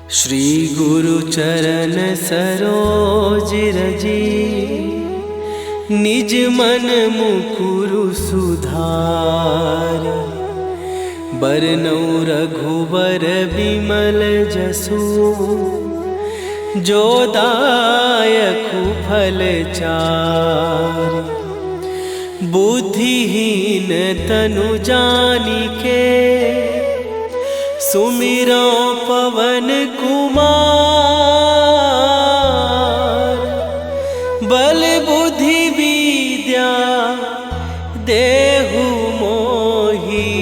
श्री गुरु चरण सरोज रजी, निज मन मुकुरु सुधार। बरनौ रघुबर बिमल जसु, जो दायकु फल चार। बुद्धिहीन तनु जानिके, सुमिरो पवन कुमार। बल बुद्धि विद्या देहु मोहि,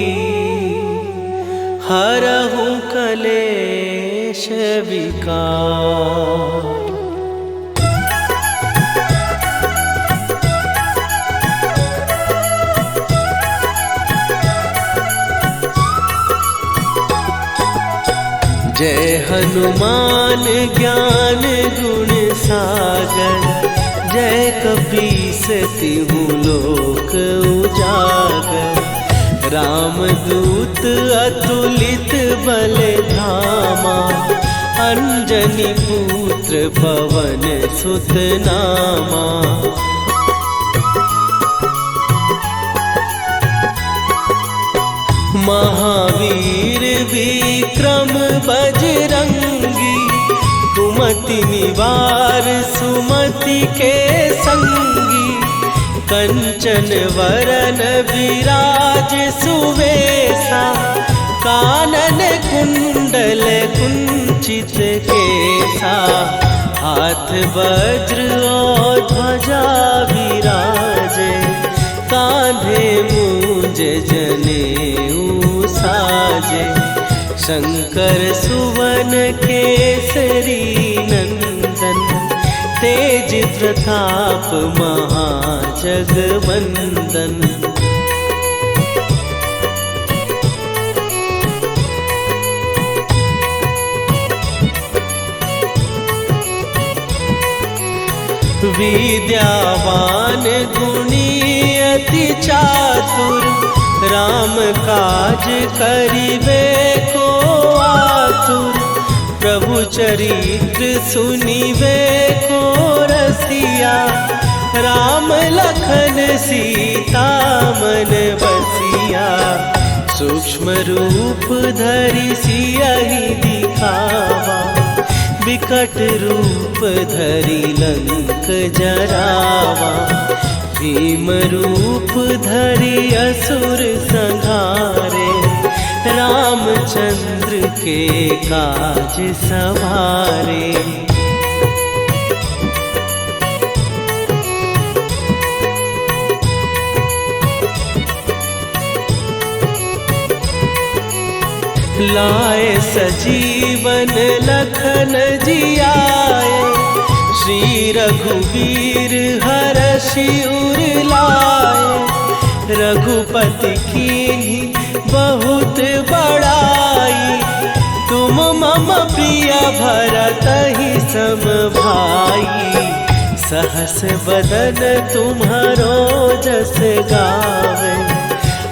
हरहु कलेश विकार। जय हनुमान ज्ञान गुण सागर, जय कपीस तिहु लोक उजागर। रामदूत अतुलित बल धामा, अंजनी पुत्र पवन सुत नामा। महावीर विक्रम बजरंगी, कुमति निवार सुमति के संगी। कंचन वरन विराज सुवेशा, कानन कुंडल कुंचित केसा। हाथ वज्र और ध्वजा विराजे, कांधे मूंज जनेऊ साजे। शंकर सुवन केसरी नंदन, तेज प्रताप महाजगवंदन। विद्यावान गुणी अति चातुर, राम काज करिबे को आतुर। प्रभु चरित्र सुनिबे को रसिया, राम लखन सीता मन बसिया। सूक्ष्म रूप धरि सियहि दिखावा, विकट रूप धरि लंक जरावा। भीम रूप धरि असुर संहारे, रामचंद्र के काज सवारे। लाए सजीवन लखन जियाए, श्री रघुवीर हरषि उर लाए। रघुपति कीन्ही बहुत बड़ाई, तुम मम प्रिय भरतहि सम भाई। सहस बदन तुम्हारो जस गावे,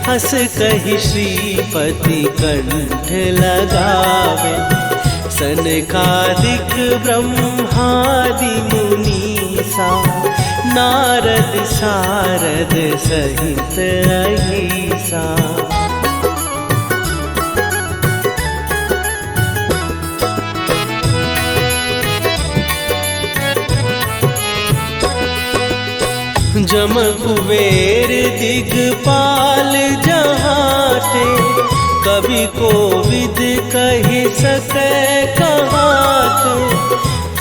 हस कहि श्रीपति कंठ लगावे। सनकादिक ब्रह्मादि मुनीसा, नारद सारद सहित अहिसा। जम कुबेर दिगपाल जहाते, कवि कोविद कहि सकै कहाते।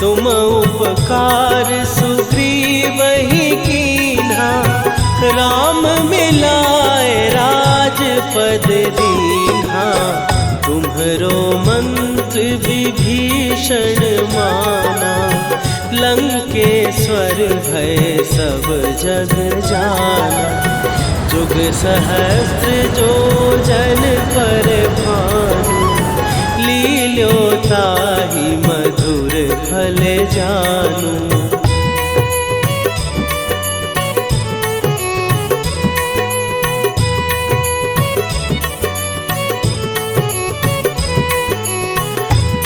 तुम उपकार सुग्रीवहि कीन्हा, राम मिलाए राजपद दीन्हा। तुम्हरो मंत्र विभीषण माना, लंकेश्वर भय सब जग जाना। जुग सहस्त्र जो जन पर भानु, लील्यो ताहि मधुर फल जानू।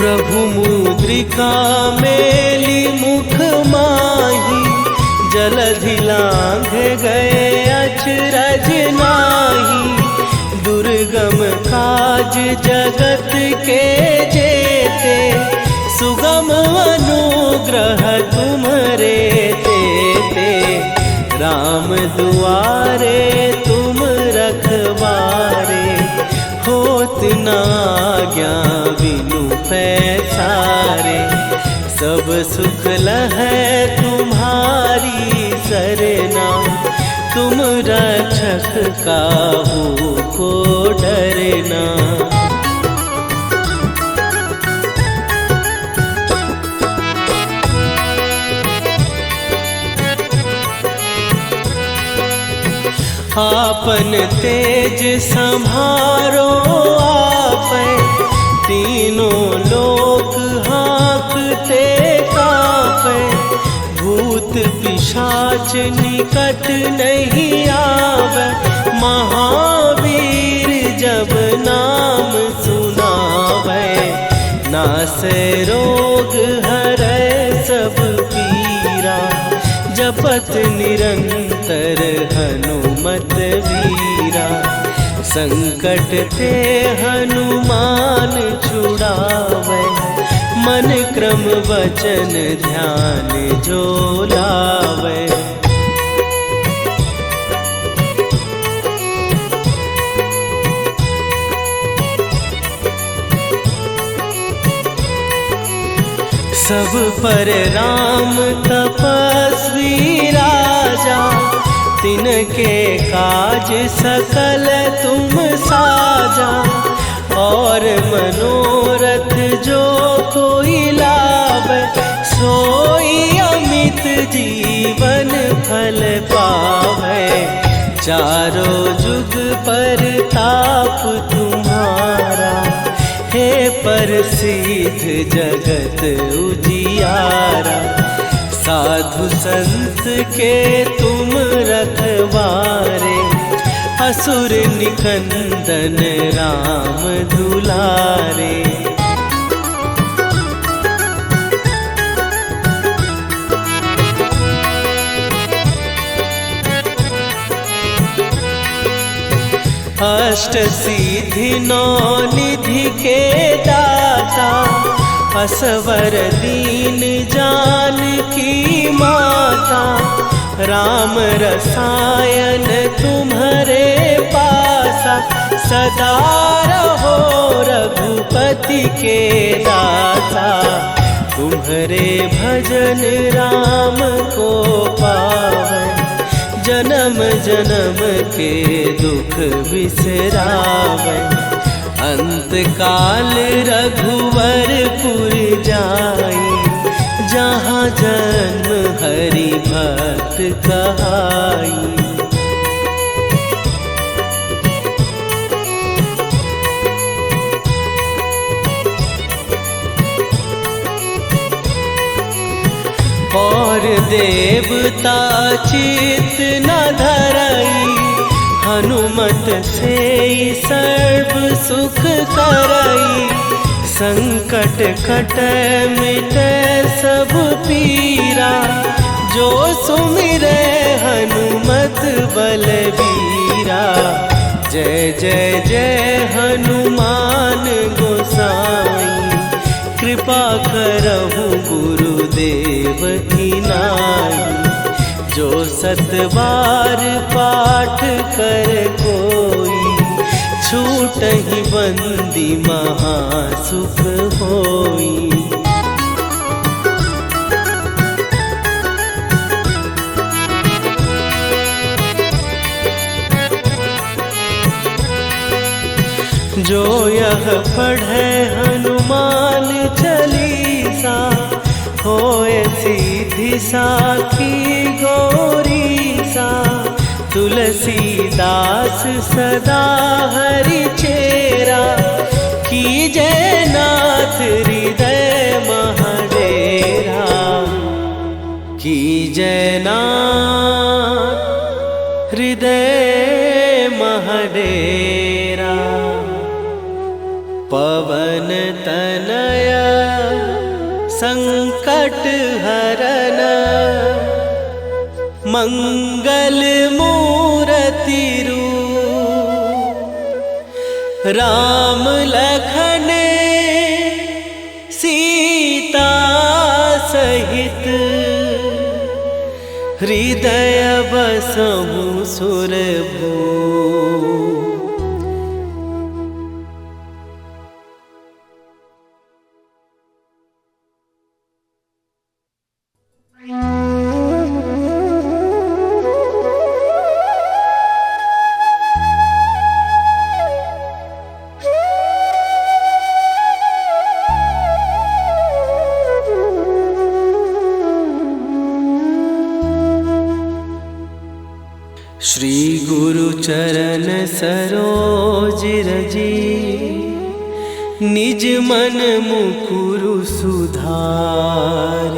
प्रभु मुद्रिका मेली मुख माही, जलधि लांघ गए अचरज नाही। दुर्गम काज जगत के जेते, सुगम अनुग्रह तुम्हरे तेते। राम दुआरे तुम रखवारे, होत न आज्ञा बिनु पैसारे। सब सुख लहै तुम्हारी सरना, तुम रक्षक काहू को डरना। आपन तेज संभारो आपै, तीनों लोक हाँकते कांपै। भूत पिशाच निकट नहीं आवे, महावीर जब नाम सुनावे। नासै रोग हरै सब पीरा, जपत निरंतर हनुमत वीरा। संकट ते हनुमान छुड़ावे, मन क्रम वचन ध्यान जो लावे। सब पर राम तपस्वी राजा, तिनके काज सकल तुम साजा। और मनोरथ जो कोई लावे, सोई अमित जीवन फल पावे। चारों जुग पर ताप तुम्हारा, हे प्रसिद्ध जगत उजियारा। साधु संत के तुम रखवारे, असुर निकंदन राम दुलारे। अष्ट सिद्धि नौ निधि के दाता, असवर दीन जानकी माता। राम रसायन तुम्हारे पासा, सदा रहो रघुपति के दासा। तुम्हारे भजन राम को पावै, जन्म जन्म के दुख बिसरावै। अंत काल रघुवरपुर जाई, जहाँ जन्म हरि भक्त कहाई। और देवता चित न धरई, हनुमत से सर्व सुख करई। संकट कटै मिटै सब पीरा, जो सुमिरै हनुमत बलबीरा। जय जय जय हनुमान गोसाई, कृपा करहु गुरुदेव की नाई। जो सत बार पाठ कर कोई, छूटहि बंदी महासुख होई। जो यह पढ़े हनुमान चालीसा, होए सीधी साखी गौरीसा। तुलसीदास सदा हरि चेरा, कीजय नाथ हृदय महडेरा। कीजय नाथ हृदय महडेरा। पवन तनय शरण मंगल मूर्ति रूप राम लखन सीता सहित हृदय बसहु सुरभू। श्री गुरु चरण सरोज रजी निज मन मुकुरु सुधार।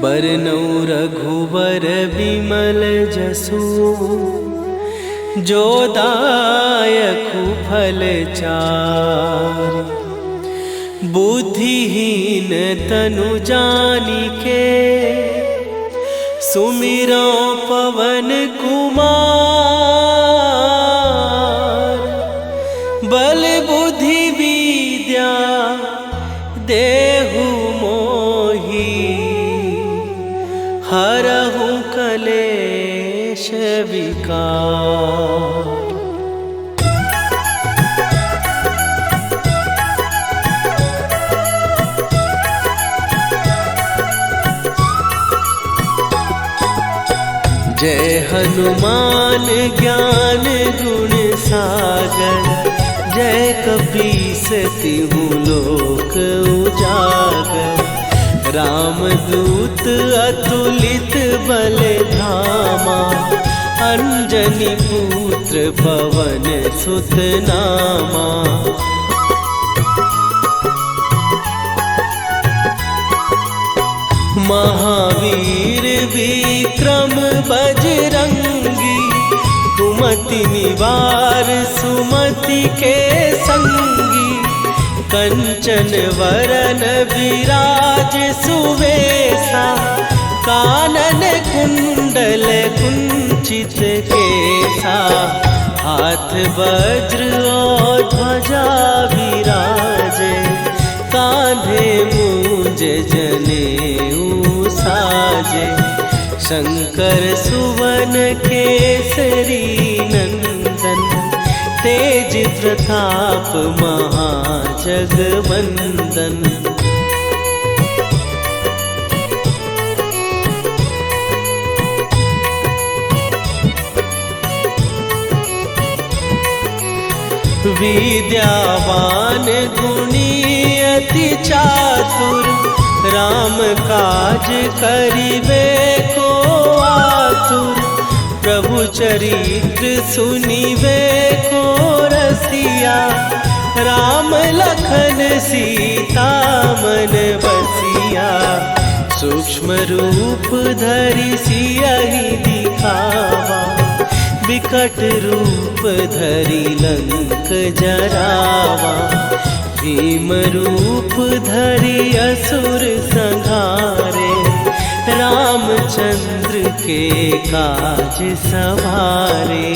बरनौ रघुबर बिमल जसु जो दायकु फल चार। बुद्धिहीन तनु जानिके सुमिरो पवन कुमार। बल बुद्धि विद्या देहु मोहि हरहु कलेश विकार। जय हनुमान ज्ञान गुण सागर। जय कपीस तिहु लोक उजागर। रामदूत अतुलित बल धामा। अंजनी पुत्र पवन सुत नामा। महावीर विक्रम बजरंगी। कुमति निवार सुमति के संगी। कंचन वरन विराज सुवेशा। कानन कुंडल कुंचित केसा। हाथ वज्र और ध्वजा विराजे। कांधे मूंज जनेऊ साजे। शंकर सुवन केसरी नंदन। तेज प्रताप महाजगवंदन। विद्यावान गुणी अति चातुर। राम काज करिबे को आतुर। प्रभु चरित्र सुनिबे को रसिया। राम लखन सीता मन बसिया। सूक्ष्म रूप धरि सियहि दिखावा। विकट रूप धरि लंक जरावा। भीम रूप धरि असुर संहारे। रामचंद्र के काज सवारे।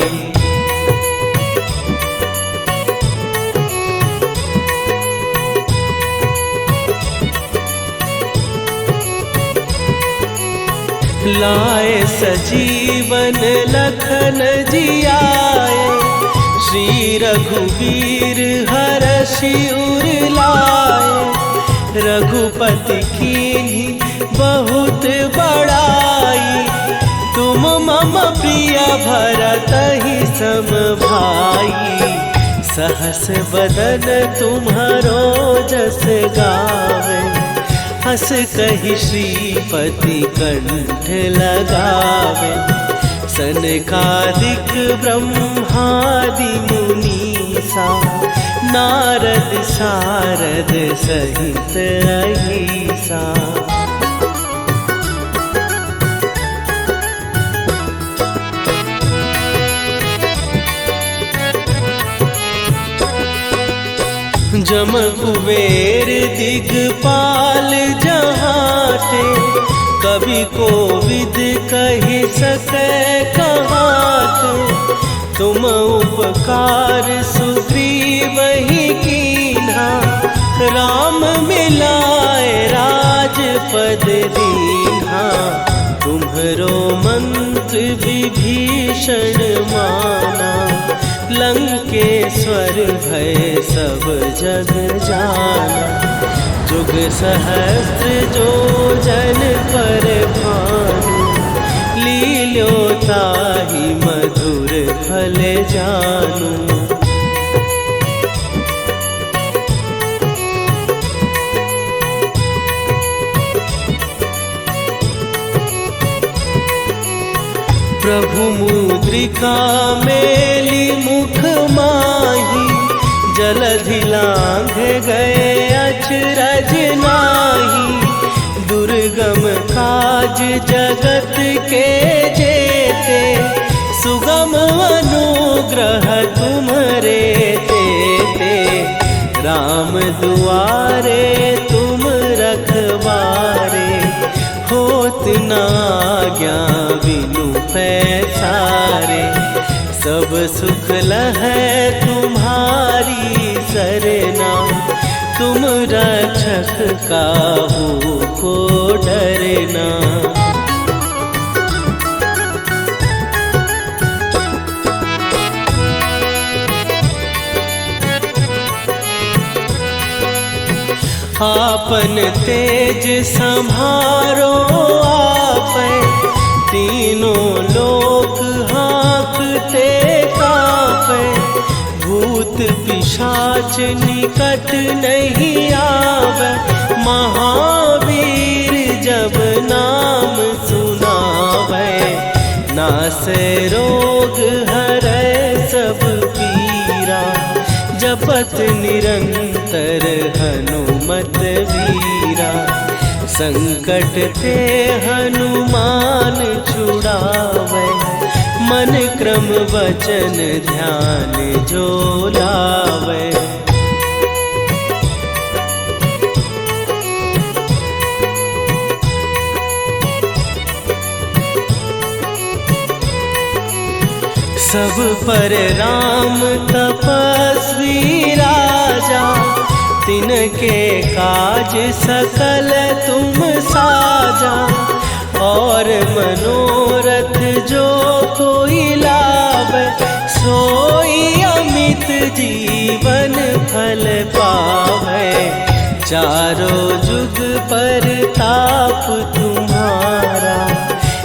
लाए सजीवन लखन जियाए। श्री रघुवीर हरषि उर लाए। रघुपति कीन्ही बहुत बड़ाई। तुम मम प्रिय भरतहि सम भाई। सहस बदन तुम्हारो जस गावे। हस कहि श्रीपति कंठ लगावे। सनकादिक ब्रह्मादि मुनीसा। नारद सारद सहित अहिसा। जम कुबेर दिगपाल जहाते, कवि कोविद कहि सकै कहाते। तुम उपकार सुग्रीव ही कीन्हा, राम मिलाए राजपद दीन्हा। तुम्हरो मंत्र विभीषण माना, लंकेश्वर भय सब जग जाना। जुग सहस्त्र जो जन पर भानु, लील्यो ताहि मधुर फल जानू। प्रभु मुद्रिका मेली मुख माही, जलधि लांघ गए अचरज नाही। दुर्गम काज जगत के जेते, सुगम अनुग्रह तुम्हरे तेते। राम दुआरे तुम रखवारे, होत न आज्ञा बिनु पैसारे। सब सुख लहै तुम्हारी सरना, तुम रक्षक काहू को डरना। आपन तेज सम्हारो आपै, तीनों लोक हाँकते कांपै। भूत पिशाच निकट नहीं आवे, महावीर जब नाम सुनावे। नासै रोग हरै सब पीरा, जपत निरंतर हनुमत वीरा। संकट ते हनुमान छुड़ावे, मन क्रम वचन ध्यान जो लावे। सब पर राम तपस्वी राजा, तिनके काज सकल तुम साजा। और मनोरथ जो कोई लावे, सोई अमित जीवन फल पावे। चारों जुग पर ताप तुम्हारा,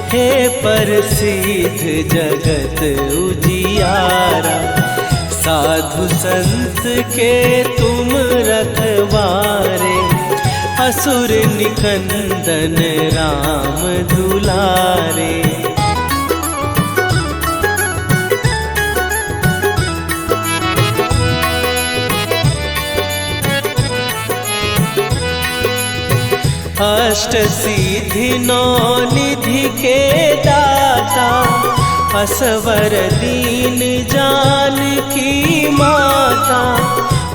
हे प्रसिद्ध जगत उजियारा। साधु संत के तुम रखवारे, असुर निकंदन राम दुलारे। अष्ट सिद्धि नौ निधि के दाता, असवर दीन जानकी माता।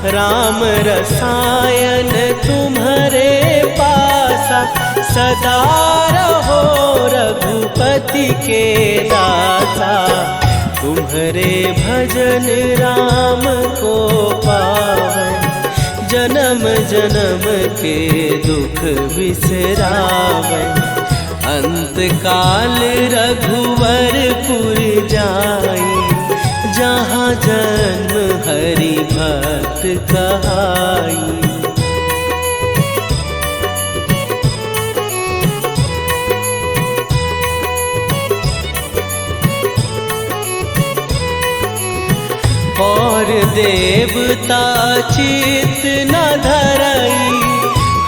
राम रसायन तुम्हारे पासा, सदा रहो रघुपति के दासा। तुम्हारे भजन राम को पावै, जन्म जन्म के दुख बिसरावै। अंत काल रघुवरपुर जाई, जहाँ जन्म हरि भक्त कहाई। और देवता चित न धरई,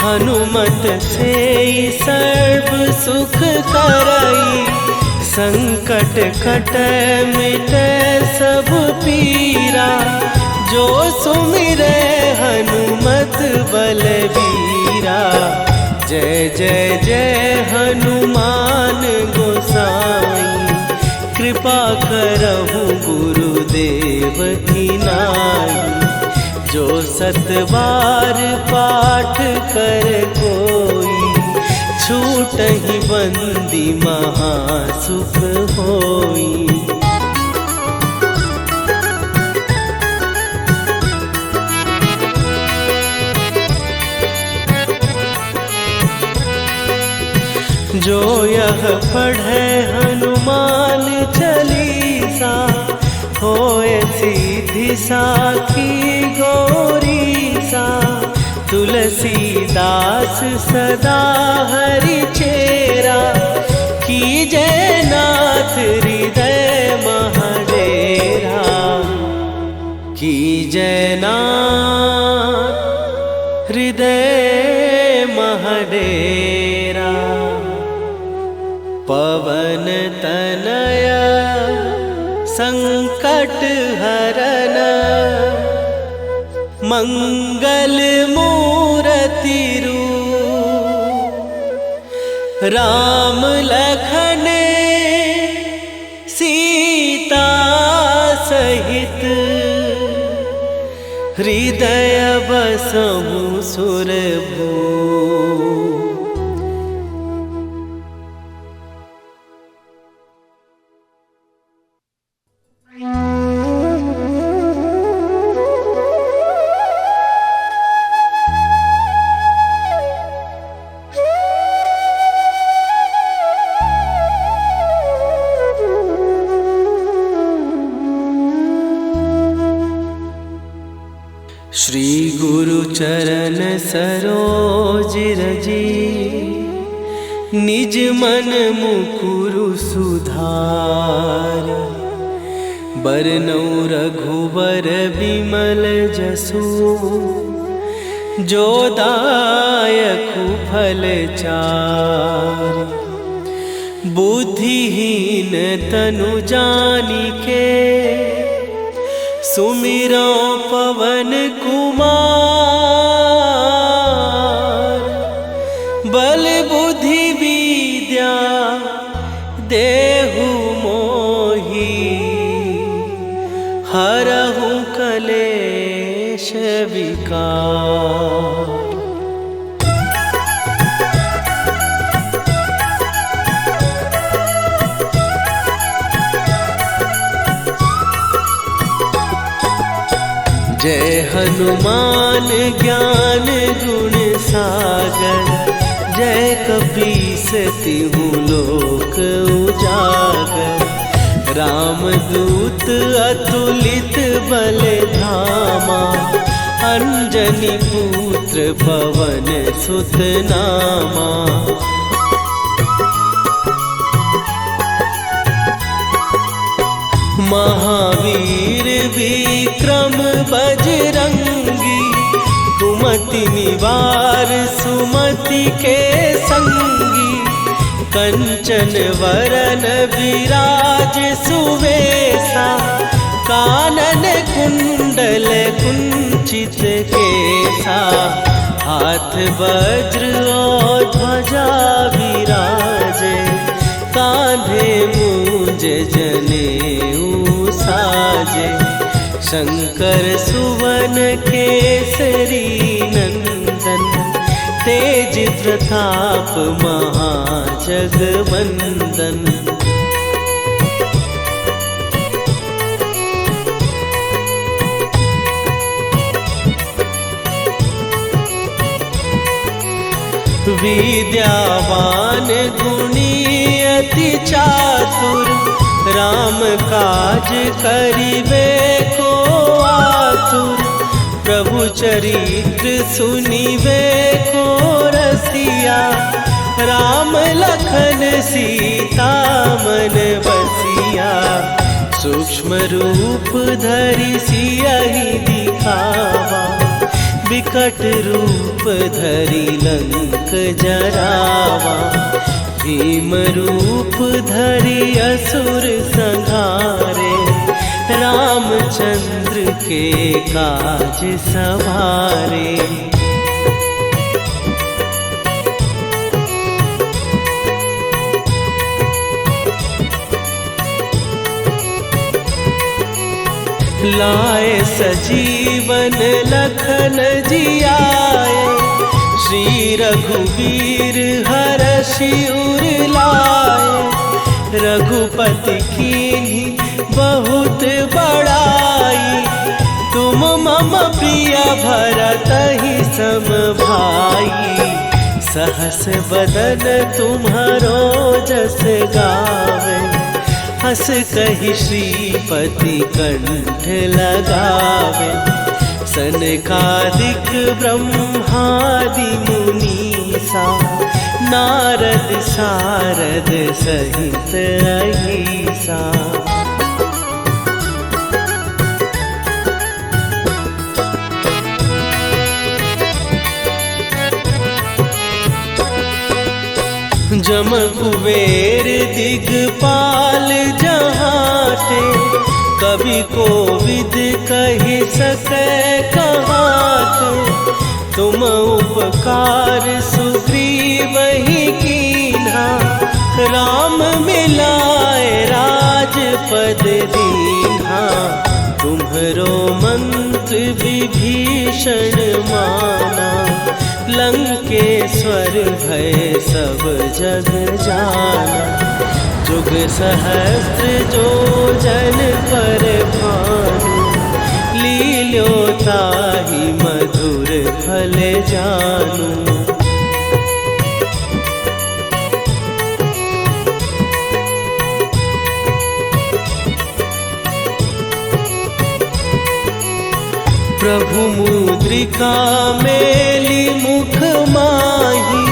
हनुमत से सर्व सुख करई। संकट कटै मिटै सब पीरा, जो सुमिरै हनुमत बलबीरा। जय जय जय हनुमान गोसाई, कृपा करहु गुरुदेव की नाई। जो सतबार पाठ कर कोई, छूटहि बंदी महासुख होई। जो यह पढ़े हनुमान चालीसा, होए सीधी साखी गौरीसा। तुलसीदास सदा हरि चेरा, कीजय नाथ हृदय महडेरा। कीजय नाथ हृदय महडेरा। पवन तनया संकट हरन, मंगल मूर्ति रूप। राम लखन सीता सहित, हृदय बसहु सुरभूप। श्री गुरु चरण सरोज रजी, निज मन मुकुरु सुधार। बरनउँ रघुबर बिमल जसु, जो दायकु फल चार। बुद्धिहीन तनु जानिके, सुमिरो पवन कुमार। बल बुद्धि विद्या देहु मोहि, हरहु कलेश विकार। जय हनुमान ज्ञान गुण सागर, जय कपीस तिहु लोक उजागर। रामदूत अतुलित बल धामा, अंजनी पुत्र पवन सुत नामा। महावीर विक्रम बजरंगी, कुमति निवार सुमति के संगी। कंचन वरन विराज सुवेशा, कानन कुंडल कुंचित केसा। हाथ वज्र और ध्वजा विराजे, कांधे मूंज जनेऊ साजे। शंकर सुवन केसरी नंदन, तेज प्रताप महाजगवंदन। विद्यावान गुणी अति चातुर, राम काज करिबे को आतुर। प्रभु चरित्र सुनिबे को रसिया, राम लखन सीता मन बसिया। सूक्ष्म रूप धरि सियहि दिखावा, विकट रूप धरि लंक जरावा। भीम रूप धरि असुर संहारे, रामचंद्र के काज सवारे। लाए सजीवन लखन जियाए, श्री रघुवीर हरषि उर लाए। रघुपति कीन्ही बहुत बड़ाई, तुम मम प्रिय भरतहि सम भाई। सहस बदन तुम्हारो जस गावे, हस कहि श्रीपति कंठ लगावे। सनकादिक ब्रह्मादि मुनीसा, नारद सारद सहित अहिसा। जम कुबेर दिगपाल जहाते, कवि कोविद कहि सकै कहाते। तुम उपकार सुग्रीवहि कीन्हा, राम मिलाए राजपद दीन्हा। तुम्हरो मंत्र विभीषण माना, लंकेश्वर भय सब जग जाना। जुग सहस्त्र जो जन पर भानु, लील्यो ताहि मधुर फल जानू। प्रभु मुद्रिका मेली मुख माही,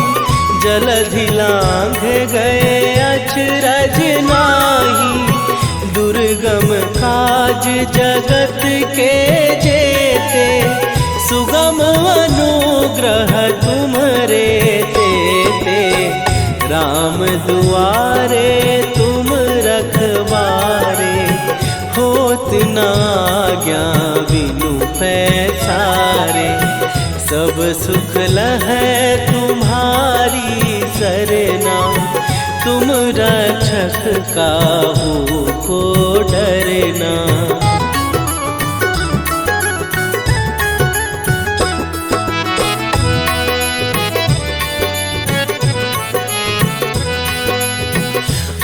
जलधि लांघ गए अचरज नाही। दुर्गम काज जगत के जेते, सुगम अनुग्रह तुम्हरे तेते। राम दुआरे तुम रखवारे, होत न आज्ञा बिनु पैसारे। सब सुख लहै तुम्हारी सरना, तुम रक्षक काहू को डरना।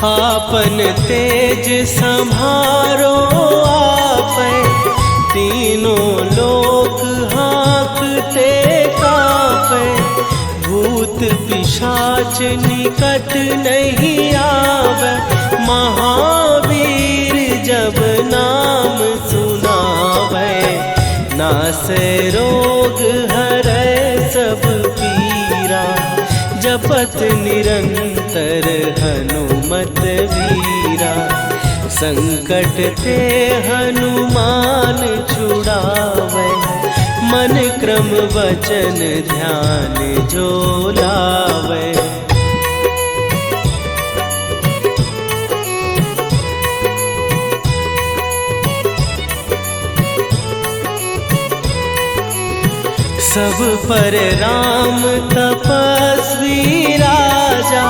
आपन तेज सम्हारो आपै, तीनों लोक हाँकते कांपै। भूत पिशाच निकट नहीं आवे, महावीर जब नाम सुनावे। नासै रोग हरै सब पीरा, जपत निरंतर हनुमत वीरा। संकट ते हनुमान छुड़ावे, मन क्रम वचन ध्यान जो लावे। सब पर राम तपस्वी राजा,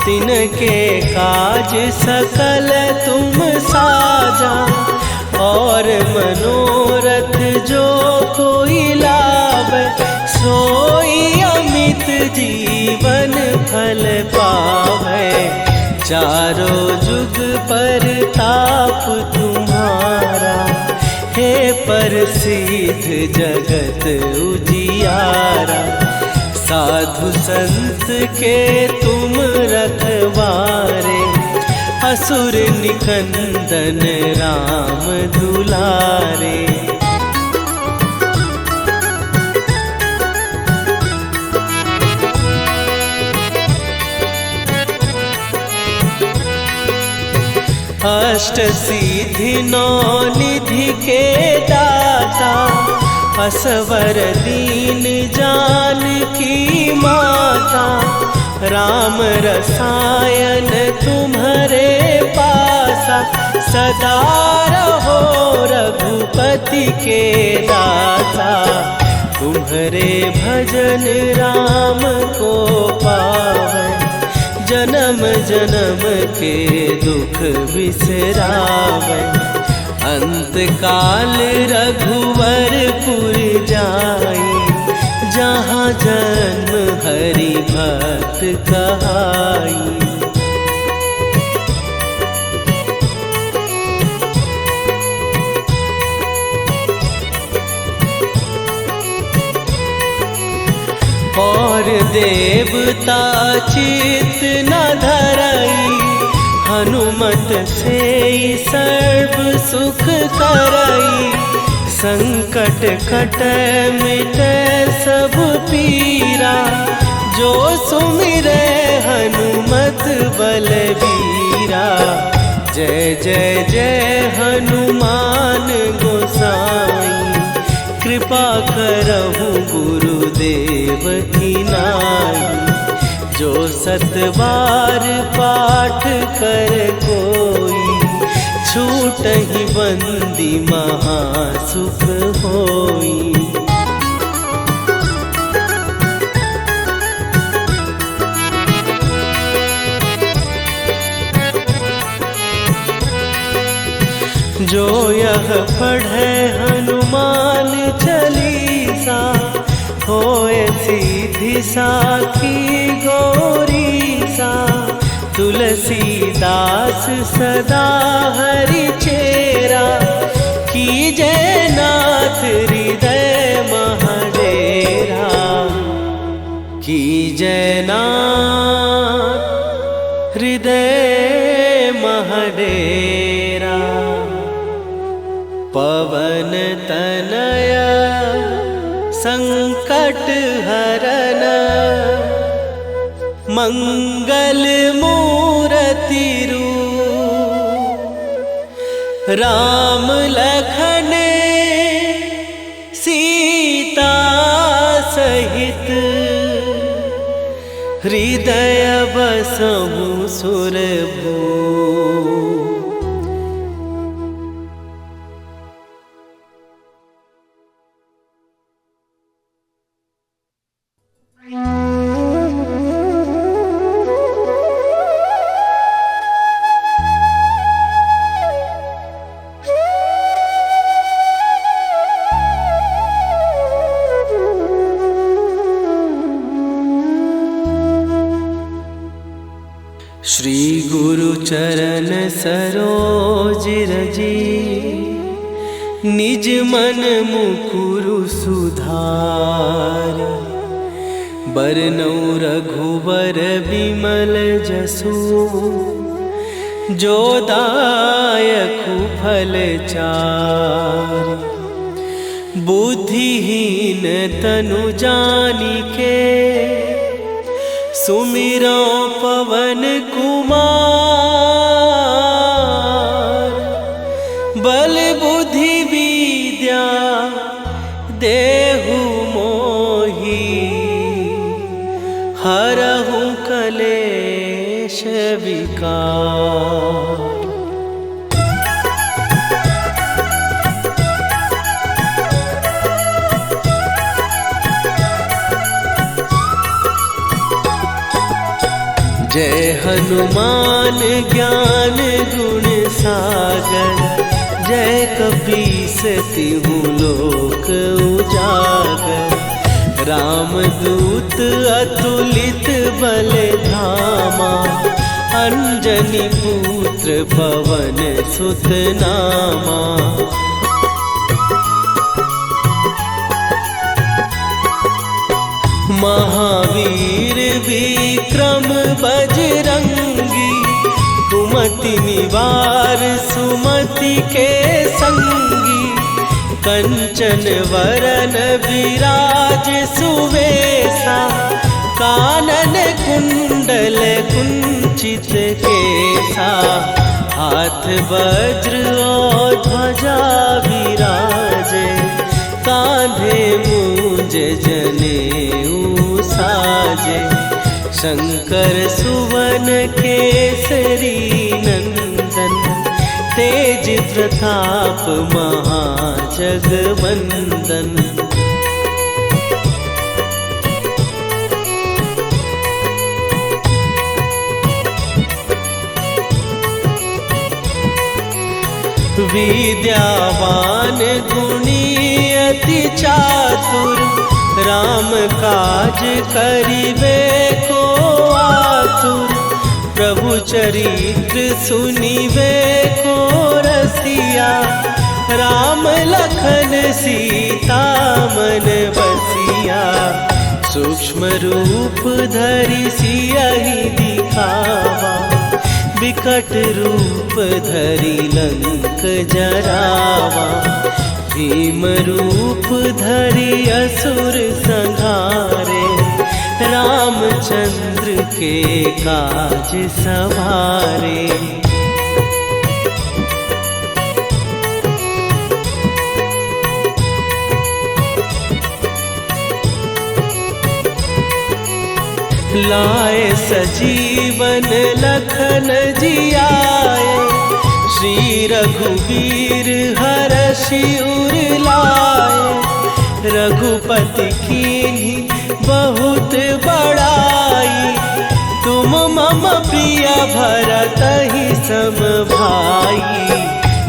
तिनके काज सकल तुम साजा। और मनोरथ जो कोई लावे, सोई अमित जीवन फल पावे। चारों जुग पर ताप तुम्हारा, हे प्रसिद्ध जगत उजियारा। साधु संत के तुम रखवारे, असुर निकंदन राम दुलारे। अष्ट सिद्धि नौ निधि के दाता, असवर दीन जानकी माता। राम रसायन तुम्हारे पासा, सदा रहो रघुपति के दासा। तुम्हारे भजन राम को पावे, जन्म जन्म के दुख बिसरावे। अंत काल रघुवरपुर जाई, जहाँ जन्म हरि भक्त कहाई। और देवता चित न धरई, हनुमत से सर्व सुख करई। संकट कट मिटे सब पीरा, जो सुमिरे हनुमत बलबीरा। जय जय जय हनुमान गोसाई, कृपा करहु गुरुदेव की नाई। जो सत बार पाठ कर कोई, छूटहि बंदी महासुख होई। जो यह पढ़े हनुमान चालीसा, होए सीधी साखी गौरीसा। तुलसीदास सदा हरि चेरा, कीजय नाथ हृदय महडेरा। कीजय नाथ हृदय महडेरा। पवन तनय संकट हरन, मंगल मूरति रूप। राम लखन सीता सहित, हृदय बसहु सुरभूप। श्री गुरु चरण सरोज रजी, निज मन मुकुरु सुधार। बरनउँ रघुवर बिमल जसु, जो दायकु फल चारि। बुद्धिहीन तनु जानिके, सुमिरो पवन कुमार। बल बुद्धि विद्या देहु मोहि, हरहु कलेश विकार। जय हनुमान ज्ञान गुण सागर, जय कपीस तिहु लोक उजागर। रामदूत अतुलित बल धामा, अंजनी पुत्र पवन सुत नामा। महावीर विक्रम बजरंगी, कुमति निवार सुमति के संगी। कंचन वरन विराज सुवेशा, कानन कुंडल कुंचित केसा। हाथ वज्र और ध्वजा विराजे, कांधे मूंज जनेऊ साजे। शंकर सुवन केसरी नंदन, तेज प्रताप महाजगवंदन। विद्यावान गुणी अति चातुर, राम काज करिबे को आतुर। प्रभु चरित्र सुनिबे को रसिया, राम लखन सीता मन बसिया। सूक्ष्म रूप धरि सियहि दिखावा, विकट रूप धरि लंक जरावा। भीम रूप धरि असुर संहारे, रामचंद्र के काज सवारे। लाए सजीवन लखन जियाए, श्री रघुवीर हरषि उर लाए। रघुपति कीन्ही बहुत बड़ाई, तुम मम प्रिय भरतहि सम भाई।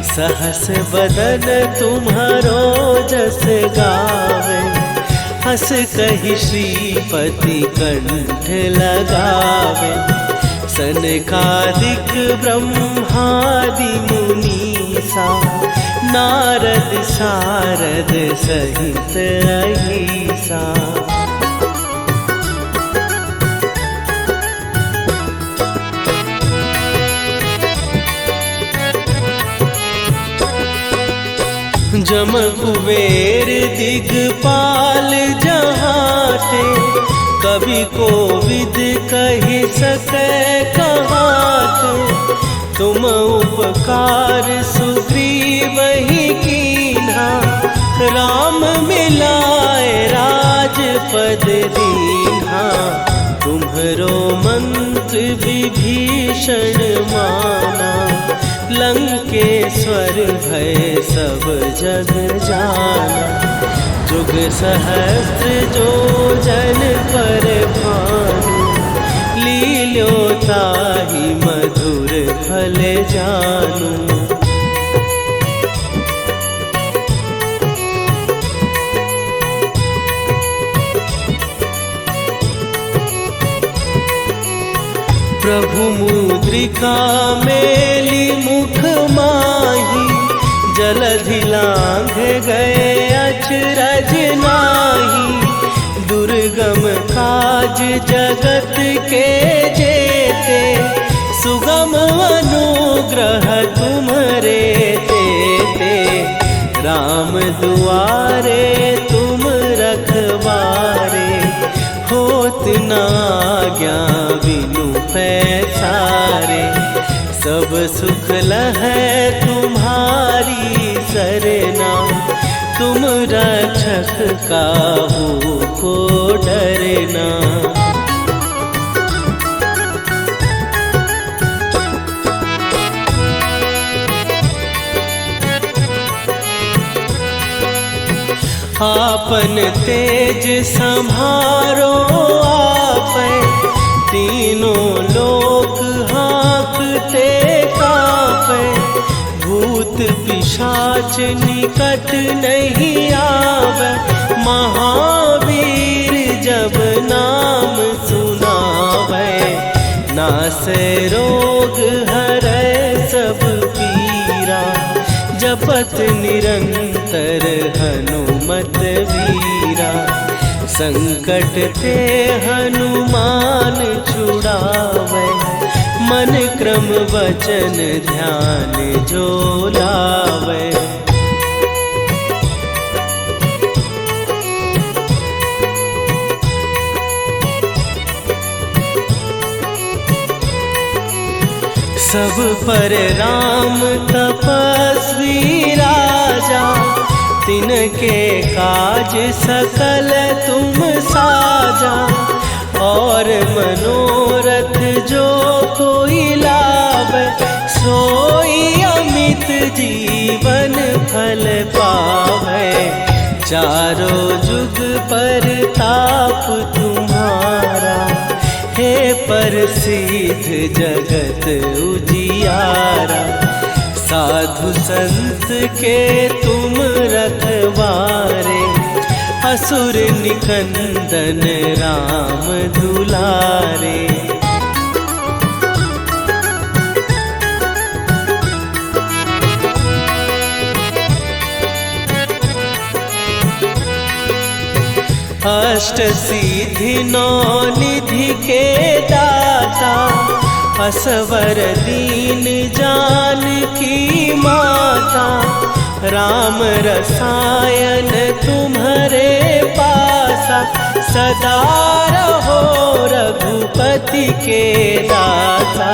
सहस बदन तुम्हारो जस गावे, हस कहि श्रीपति कंठ लगावे। सनकादिक ब्रह्मादि मुनीसा, नारद सारद सहित अहिसा। जम कुबेर दिगपाल जहाते, कवि कोविद कहि सकै कहाते। तुम उपकार सुग्रीवहि कीन्हा, राम मिलाए राजपद दीन्हा। तुम्हरो मंत्र विभीषण माना, लंकेश्वर भय सब जग जाना। जुग सहस्त्र जो जन पर भानु, लील्यो ताहि मधुर फल जानू। प्रभु मुद्रिका मेली मुख माही, जलधि लांघ गए अचरज नाही। दुर्गम काज जगत के जेते, सुगम अनुग्रह तुम्हरे तेते। राम दुआरे तुम रखवारे, होत न आज्ञा बिनु पैसारे। सब सुख लहै तुम्हारी सरना, तुम रक्षक काहू को डरना। आपन तेज संभारो आपै, तीनों लोक हाँकते कांपै। भूत पिशाच निकट नहीं आवे, महावीर जब नाम सुनावे। नासै रोग हरै सब पीरा, जपत निरंतर हनुमत वीरा। संकट ते हनुमान छुड़ावे, मन क्रम वचन ध्यान जो लावे। सब पर राम तपस्वी राजा, तिनके काज सकल तुम साजा। और मनोरथ जो कोई लावे, सोई अमित जीवन फल पावे। चारों जुग पर ताप तुम्हारा, हे प्रसिद्ध जगत उजियारा। साधु संत के तुम रखवारे, असुर निकंदन राम दुलारे। अष्ट सिद्धि नौ निधि के दाता, असवर दीन जानकी माता। राम रसायन तुम्हारे पासा, सदा रहो रघुपति के दाता।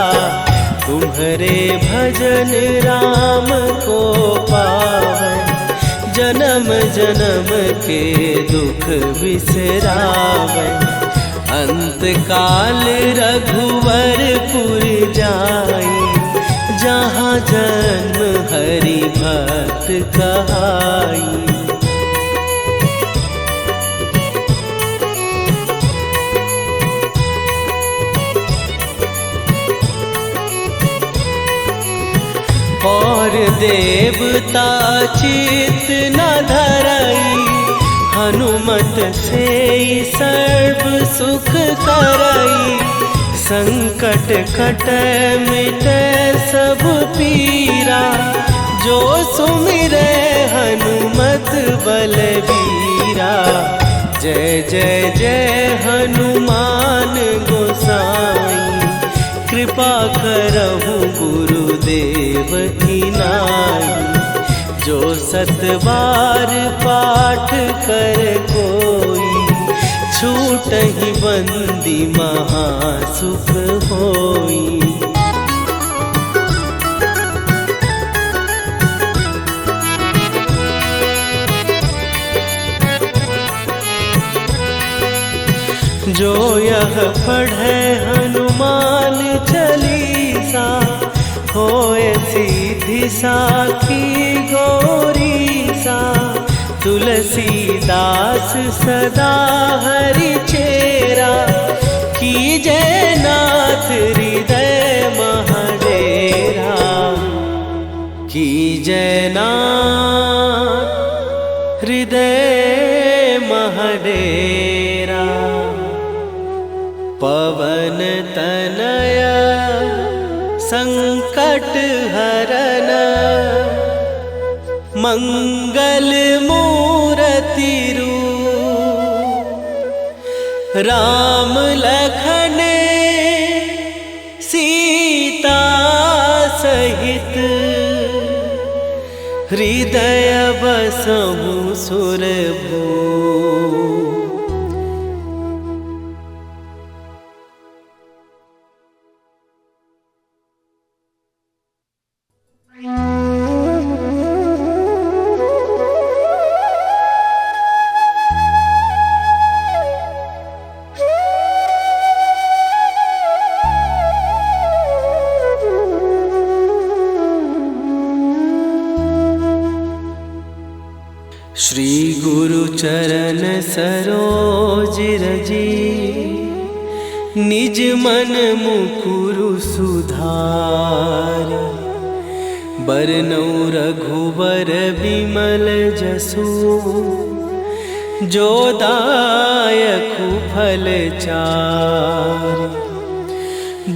तुम्हारे भजन राम को पावन, जन्म जन्म के दुख बिसरावे। अंत काल रघुवरपुर जाई, जहाँ जन्म हरि भक्त कहाई। और देवता चित न धरई, हनुमत से सर्व सुख करई। संकट कट मिट सब पीरा, जो सुमिरै हनुमत बलबीरा। जय जय जय हनुमान गोसाई, कृपा करहु गुरुदेव की नाई। जो सतबार पाठ कर कोई, छूटहि बंदी महासुख होई। जो यह पढ़े हनुमान चालीसा, होए सीधी साखी गौरीसा। तुलसीदास सदा हरि चेरा, कीजय नाथ हृदय महडेरा। कीजय नाथ हृदय महडेरा। पवन तनया संकट हरन, मंगल मूर्ति रूप। राम लखन सीता सहित, हृदय बसहु सुरभूप। श्री गुरु चरण सरोज रजी, निज मन मुकुरु सुधार। बरनौ रघुबर बिमल जसु, जो दायकु फल चार।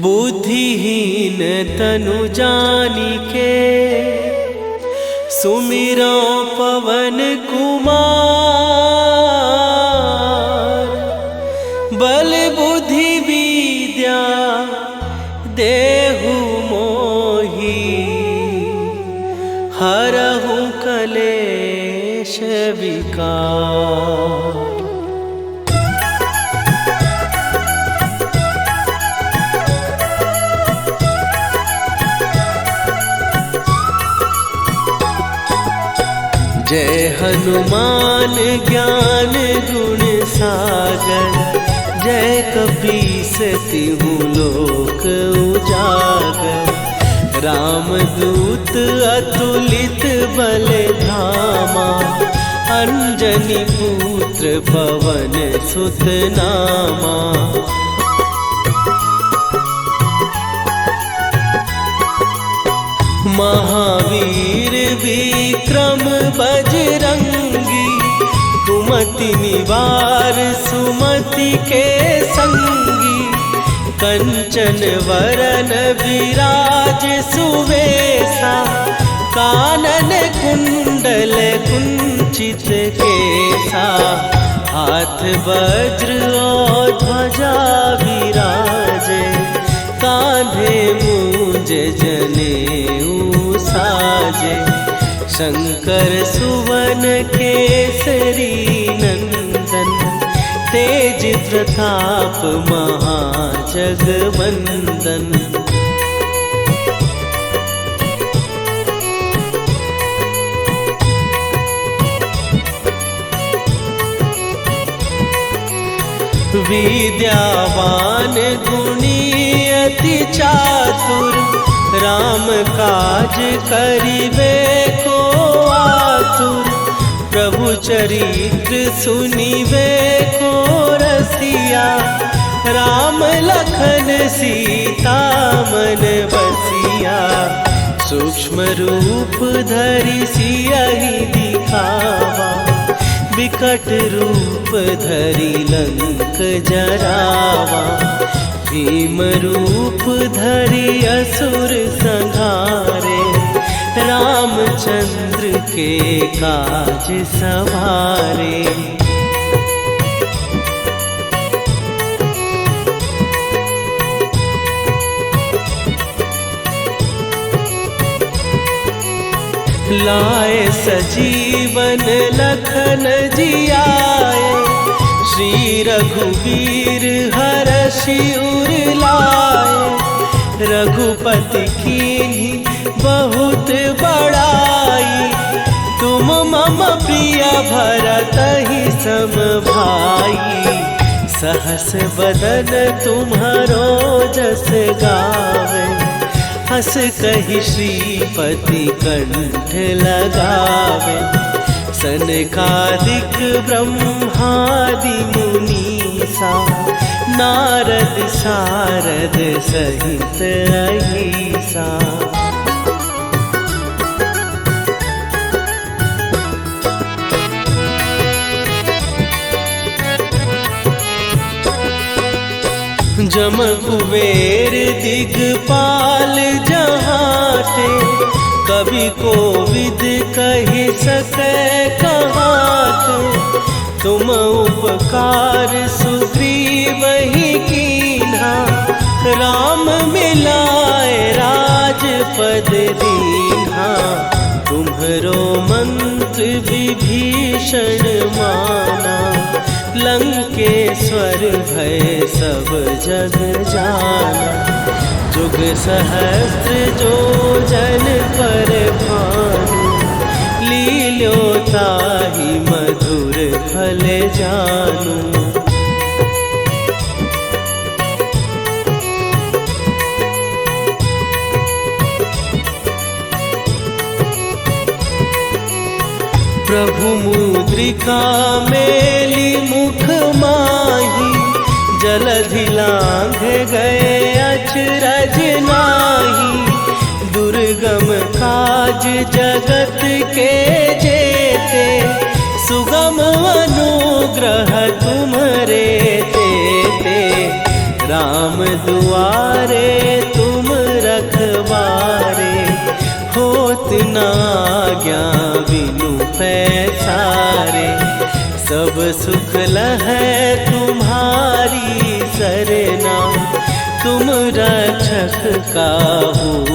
बुद्धिहीन तनु जानिके, सुमिरो पवन कुमार। बल बुद्धि विद्या देहु मोहि, हरहु कलेश विकार। जय हनुमान ज्ञान गुण सागर, जय कपीस तिहु लोक उजागर। रामदूत अतुलित बल धामा, अंजनी पुत्र पवन सुत नामा। महावीर विक्रम बजरंगी, कुमति निवार सुमति के संगी। कंचन वरन विराज सुवेशा, कानन कुंडल कुंचित केसा। हाथ वज्र और ध्वजा विराजे, कांधे मूंज जनेऊ साजे। शंकर सुवन केसरी नंदन, तेज प्रताप महाजगवंदन। विद्यावान गुणी अति चातुर, राम काज करिबे को आतुर। प्रभु चरित्र सुनिबे को रसिया, राम लखन सीता मन बसिया। सूक्ष्म रूप धरि सियहि दिखावा, विकट रूप धरि लंक जरावा। भीम रूप धरि असुर संहारे, रामचंद्र के काज सवारे। लाए सजीवन लखन जियाए, श्री रघुवीर हरषि उर लाए। रघुपति कीन्ही बहुत बड़ाई, तुम मम प्रिय भरतहि सम भाई। सहस बदन तुम्हारो जस गावे, हस कहि श्रीपति कंठ लगावे। सनकादिक ब्रह्मादि मुनीसा, नारद सारद सहित अहिसा। जम कुबेर दिगपाल जहाते, कवि कोविद कहि सकै कहाते। तुम उपकार सुग्रीवहि कीन्हा, राम मिलाए राजपद दीन्हा। तुम्हरो मंत्र विभीषण माना, लंकेश्वर भय सब जग जाना। जुग सहस्त्र जो जन पर भानु, लील्यो ताहि मधुर फल जानू। प्रभु मुद्रिका मेली मुख माही, जलधि लांघ गए अचरज नाही। दुर्गम काज जगत के जेते, सुगम अनुग्रह तुम्हरे तेते। राम दुआरे तुम रखवारे, होत न आज्ञा बिनु पैसारे। सब सुख लहै तुम्हारी सरना, तुम रक्षक काहू